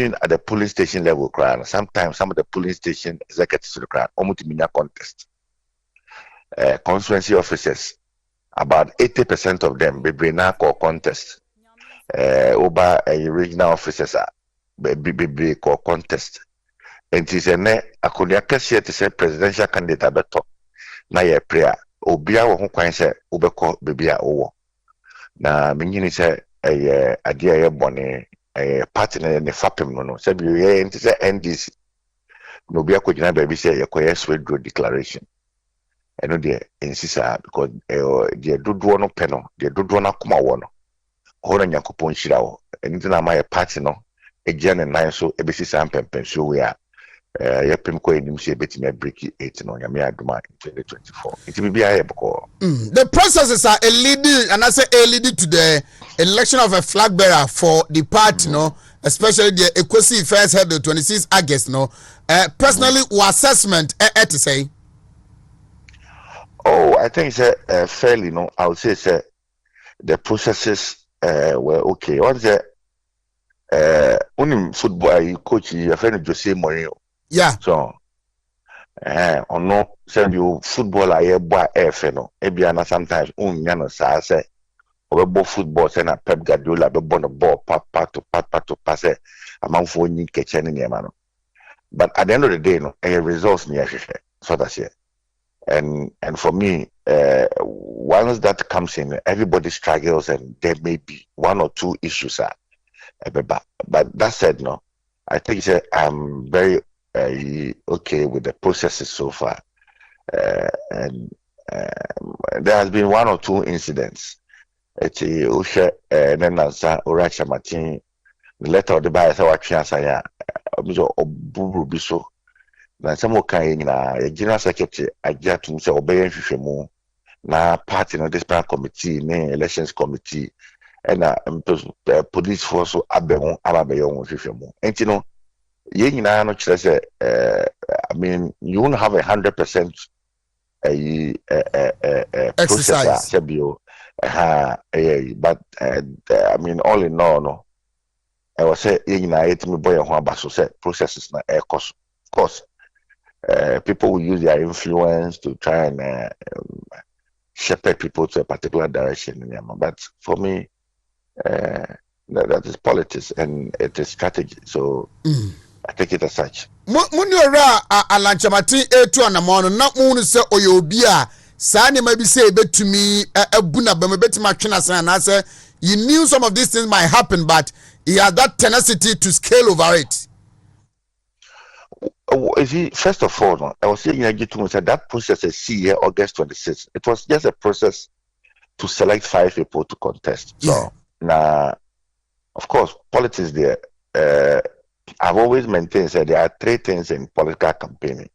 at the police station level, sometimes some of the police station executives almost minya contest. Constituency officers, about 80% of them be now call contest. Over regional officers be call contest. And it is a akonia kese to say presidential candidate abeto na ye prayer obia wo ho kwan se obekọ bebia owo na menyini se ade aye bone party ne fapem no se bi ye nti se NDC no bia ko gina ba bi se ye koye swedro declaration eno de insisa because de dodo no pe no de dodo na koma wo no ho na yakopon hira wo enti na ma ye party no egia ne nan so ebesisa mpempen so we a yepim ko enim se betime break 8 no nyame aduma in 2024 it will be a the processes are leading and I say leading to the election of a flag bearer for the party no especially the Ekosi first head the 26th August no personally what assessment to say I think it's fairly no I would say the processes were okay what's the football coach your friend Jose Mourinho. Yeah. So, no, send you football aye boy no. Ebiana sometimes no say we football send a Pep Guardiola be born a ball pat to pass among for ni kitchen in no. But at the end of the day, no, results near so that's it. And for me, once that comes in, everybody struggles and there may be one or two issues but that said, no, I think I'm very okay with the processes so far, and there has been one or two incidents. It's Usha then answer Oracha Martin the letter of the buyer so what chance I Oburu Biso. Now some kind a general secretary I get to say obey Fishemu na party in this plan committee, elections committee, and police force so Abeon Ababeon Fishemu. And you know. I mean, you won't have 100% exercise. But I mean, all in all, no. I was saying, processes na of course. People will use their influence to try and shepherd people to a particular direction. But for me, that is politics and it is strategy. So. I take it as such. Munura Alan Kyerematen etu anamono na munu se oyobia sa ne ma bi say betumi abuna ba betima twena san na say you knew some of these things might happen but he had that tenacity to scale over it. First of all, I was saying that process is here August 26th. It was just a process to select 5 people to contest. So now, of course, politics there. I've always maintained that there are 3 things in political campaigning.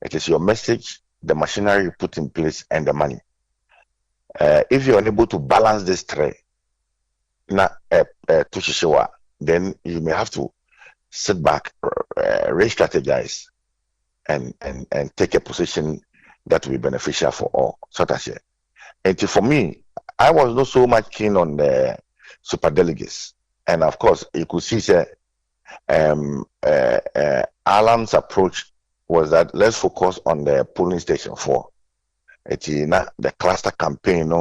It is your message, the machinery you put in place, and the money. If you're unable to balance these 3, then you may have to sit back, re-strategize, and take a position that will be beneficial for all. So that's it. And for me, I was not so much keen on the super delegates. And of course, you could see Alan's approach was that let's focus on the polling station 4. It's the cluster campaign,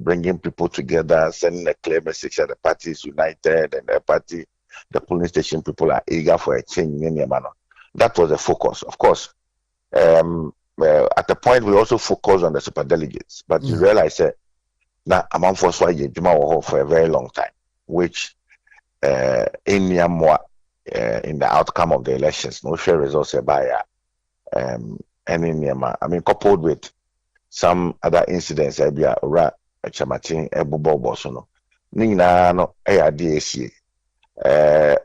bringing people together, sending a clear message that the party is united and the polling station people are eager for a change. That was the focus. Of course, at the point we also focused on the super delegates, but you realize that now among us for a very long time, which in the outcome of the elections, no share results by coupled with some other incidents, Kyerematen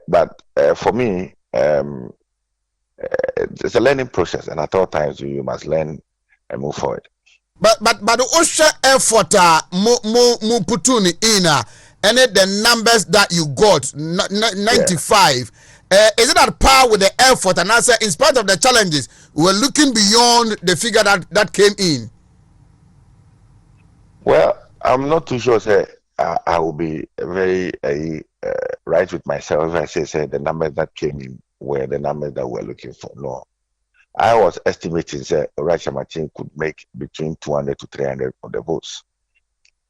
but for me, it's a learning process, and at all times you must learn and move forward. But the OSHA effort mo putuni ina and the numbers that you got 95. Is it at par with the effort? And I say, in spite of the challenges, we were looking beyond the figure that came in. Well, I'm not too sure. I will be very right with myself if I say the numbers that came in were the numbers that we're looking for. No, I was estimating that Kyerematen could make between 200 to 300 of the votes.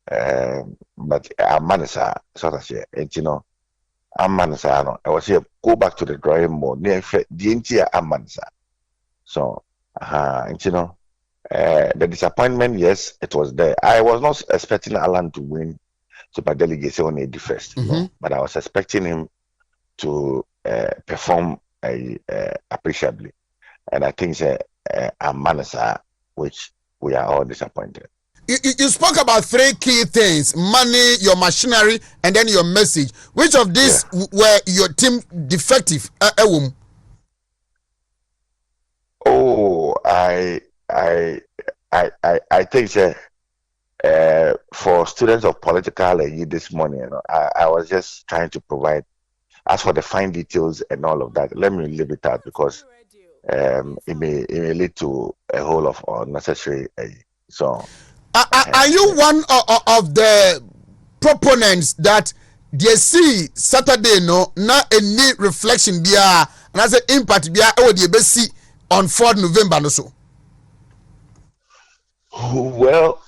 But I'm manasa sort of say, and I'm manasa. No, I was here. Go back to the drawing board. Near the entire I'm manasa. So, and the disappointment, yes, it was there. I was not expecting Alan to win super delegation on the first, but I was expecting him to perform appreciably. And I think a manasa, which we are all disappointed. You spoke about three key things: money, your machinery, and then your message. Which of these were your team defective? Oh, I think for students of political this morning, I was just trying to provide. As for the fine details and all of that, let me leave it out because it may lead to a whole of unnecessary. So, are you one of the proponents that they see Saturday not any reflection bia and as an impact bia or the best on 4th November no so? Well,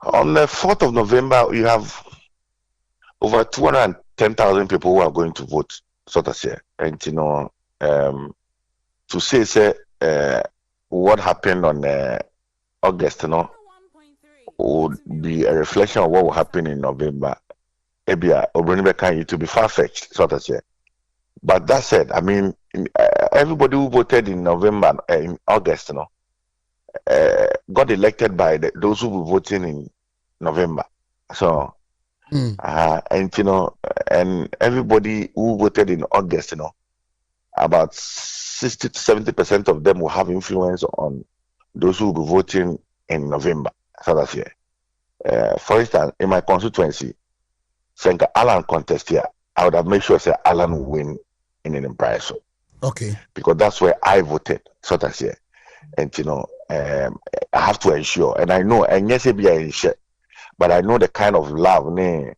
on the 4th of November, you have over 210,000 people who are going to vote, sort of say. And, to say what happened on August, would be a reflection of what will happen in November. It to be far-fetched, sort of say. But that said, I mean, everybody who voted in November, in August, got elected by those who were voting in November. So, and everybody who voted in August, about 60 to 70% of them will have influence on those who will be voting in November. So that's here. For instance, in my constituency, Senka Alan contest here, I would have made sure that Alan will win in an impression. Okay. Because that's where I voted. So that's here. And I have to ensure, and I know, and yes, but I know the kind of love, and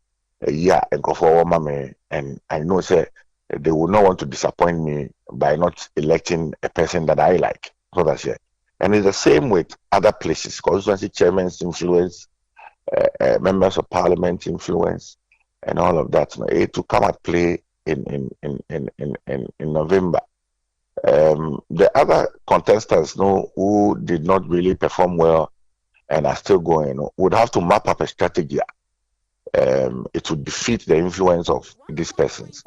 go for mommy, and I know, they will not want to disappoint me by not electing a person that I like. So that's it. And it's the same with other places, constituency chairman's influence, members of parliament influence, and all of that. To come at play in November. The other contestants who did not really perform well and are still going would have to map up a strategy. It would defeat the influence of these persons.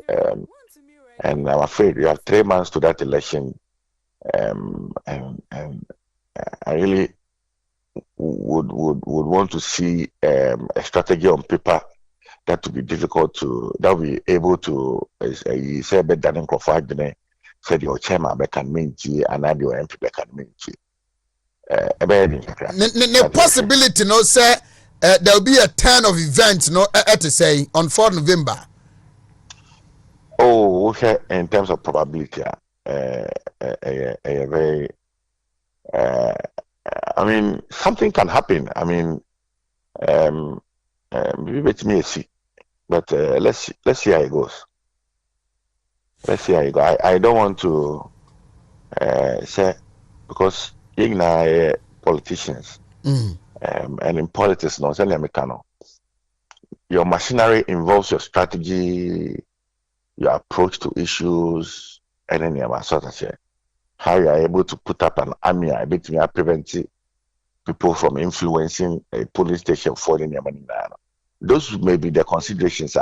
And I'm afraid you have 3 months to that election. And I really would want to see a strategy on paper that would be difficult that will be able to say better than Crawford said your chairman can mean and add your MP can mean the possibility say there will be a turn of events to say on 4th November. Oh, okay. In terms of probability, very I mean, something can happen. I mean, maybe it's me see, but let's see how it goes. Let's see how it goes. I don't want to say because politicians and in politics, your machinery involves your strategy, your approach to issues, and then how you are able to put up an army, I bet me prevent people from influencing a polling station for your money. Those may be the considerations.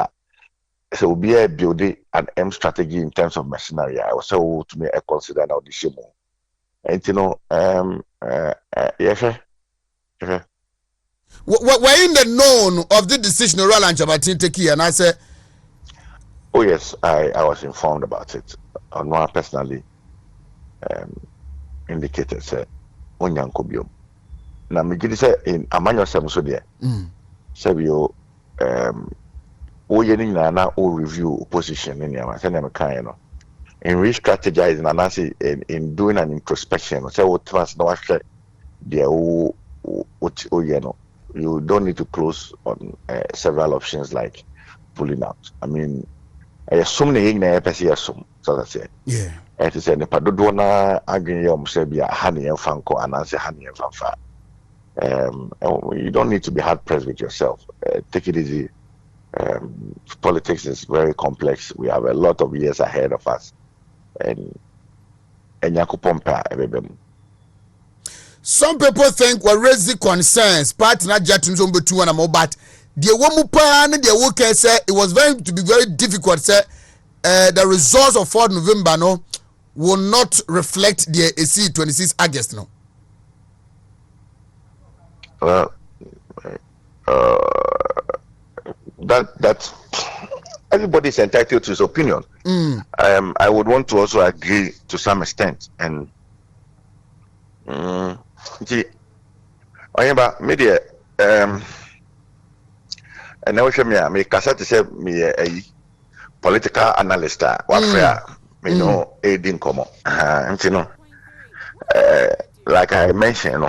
So be a building an M strategy in terms of machinery. I also to me I consider now the shame. And Were in the known of the decision of Alan Kyerematen take here, and I said, oh yes, I was informed about it. On one personally indicated say onyankobio. Na me gidi say in amanyo sem so there. Say you na review opposition in your in re-strategizing and in doing an introspection. So what trust no actually the you don't need to close on several options like pulling out. I mean, I assume the assume, so that's it. Yeah. It is any padodona agreeing Sebia, honey and fanco, and answer honey and fanfa. You don't need to be hard pressed with yourself. Take it easy. Politics is very complex. We have a lot of years ahead of us. And some people think we're raising concerns, partner Jatum Zombetu and Amo, but the woman the worker said it was going to be very difficult. Say the results of 4th November no will not reflect the AC 26 August no. Well, that's everybody's entitled to his opinion. I would want to also agree to some extent, and media and now me cassette say me a political analyst me know aiding como you know like I mentioned,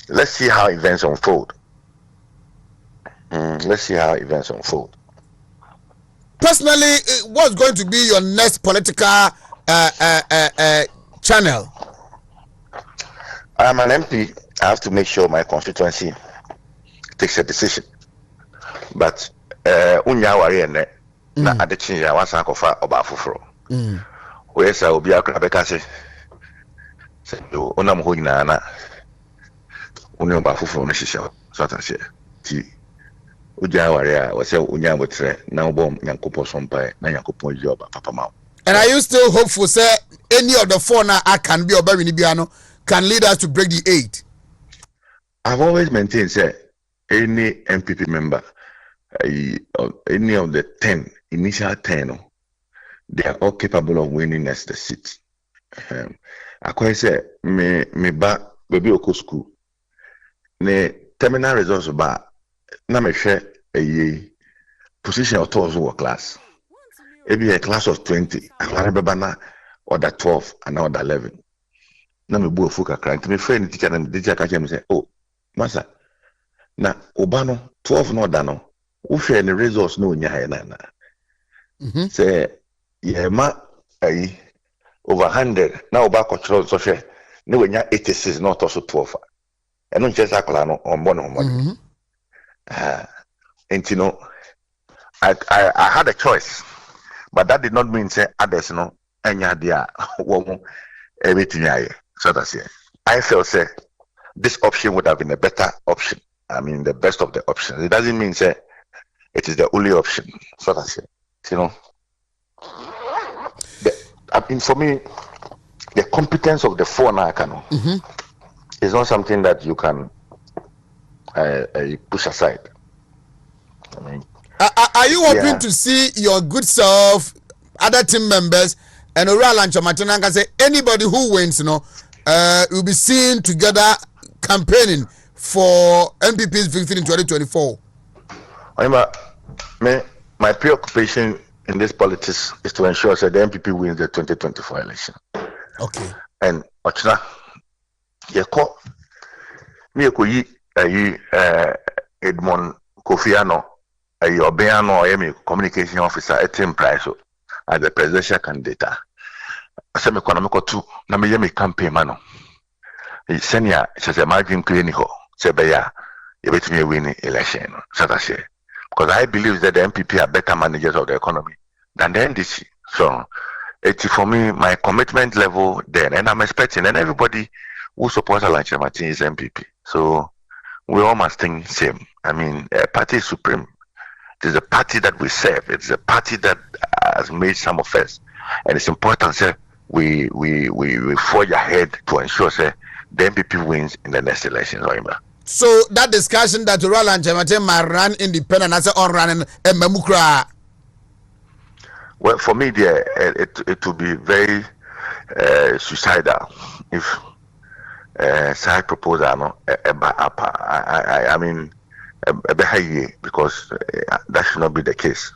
let's see how events unfold. Let's see how events unfold. Personally, what's going to be your next political channel? I'm an MP. I have to make sure my constituency takes a decision. But unya wari ene na adechi ya wasa kofa oba fufuro. We sa obi akra beka se yo ona mo nyina na unya oba fufuro no hihye so atase ti uja wari a we say unya motre na obom nyankopon sompai na nyankopon yi oba papa ma. And are you still hopeful say any of the four now I can be oba winibiano can lead us to break the 8? I've always maintained say any MPP member, any of the 10 initial 10, they are all capable of winning us the seat. I quite say me ba baby oko school. Ne terminal results ba na me share a position of 12 class. Maybe a class of 20, I remember na order 12 and order 11. Na me bu ofu kakra nti me friend teacher na teacher ka chem say, "Oh, masa na obano 12 no da no wo hwe ne results no nya ha na say ye ma ai over 100 na oba control so hwe ne wenya 86 not also 12 eno nche sakla no ombo no mo and you know I had a choice, but that did not mean say others no enya dia wo everything aye. So that's it. I felt say this option would have been a better option. I mean, the best of the options. It doesn't mean say it is the only option. So that's it. You know, I mean, for me, the competence of the four Nakano is not something that you can push aside. I mean, are you hoping to see your good self, other team members, and Alan Kyerematen can say anybody who wins, you know, will be seen together campaigning for MPP's victory in 2024? My preoccupation in this politics is to ensure that the MPP wins the 2024 election. Okay. And Ochna, Edmond Kofiano, Obeano, communication officer at Tim Price as the presidential candidate. I said, "Economical too. Na me yemi campaign mano. Senior says a margin cleaning ho. Say beya, you bet me win election. So that's it. Because I believe that the MPP are better managers of the economy than the NDC. So it's for me my commitment level then, and I'm expecting, and everybody who supports Alan Kyerematen is MPP. So we all must think same. I mean, party is supreme. It is a party that we serve. It's a party that has made some of us, and it's important, sir. We forge ahead to ensure, say, the MPP wins in the next election. So that discussion that Alan Kyerematen might run independent as or running a memukra. Well, for me, it will be very suicidal if side proposal I mean because that should not be the case.